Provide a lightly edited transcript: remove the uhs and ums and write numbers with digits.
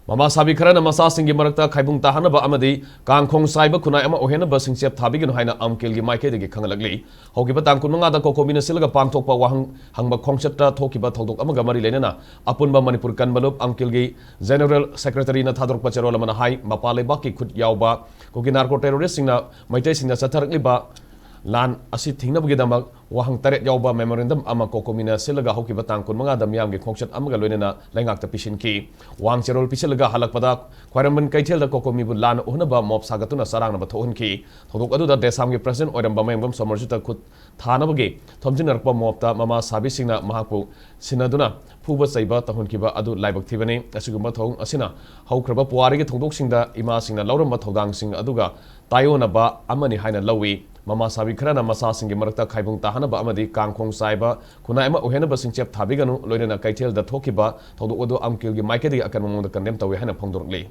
Mama sabi khara masa singi marakta khaibung tahana ba amadi kangkhong saiba khunai ama ohena ba singchep thabigin haina amkel gi maike de gi khangalagli hogiba tangkun manga da kokomina silga pangthokpa wahang hangba khongchatra thokiba thodok ama gamari lenena apunba manipur kanbalup amkel gi general secretary na thadrok pacharo lamana hai mapale ba ki khut yawba kogi narco terrorist singna maitai singna satharakli ba lan asi thingna bagi damak wahang taret yawba memorandum ama kokomina silaga hokiba tangkun manga da miyam gi khongchat amaga loinena laingak ta pisin ki wang cherol pisalaga halakpada khwaraman kaithel da kokomi bu lan ohna ba mob sagatuna sarang na ba thohun ki thodok adu da desam gi president oiram ba memgam somarjuta khut thana bagi thomjin rakpa mob ta mama sabi singna mahapu sinaduna phuba saiba tahun ki ba adu laibak thibani asuguma thong asina haukraba puari gi thodok singda ima singna lauram ba thodang sing aduga tayona ba amani haina lawi mama sabi khara masa singi marakta khaibung tahana ba amadi kangkhong saiba khuna ema ohena ba singchep thabiganu loinena kaithel da thokiba thodok odo amkil gi maike di akan mong da kandem tawi hana phongdorli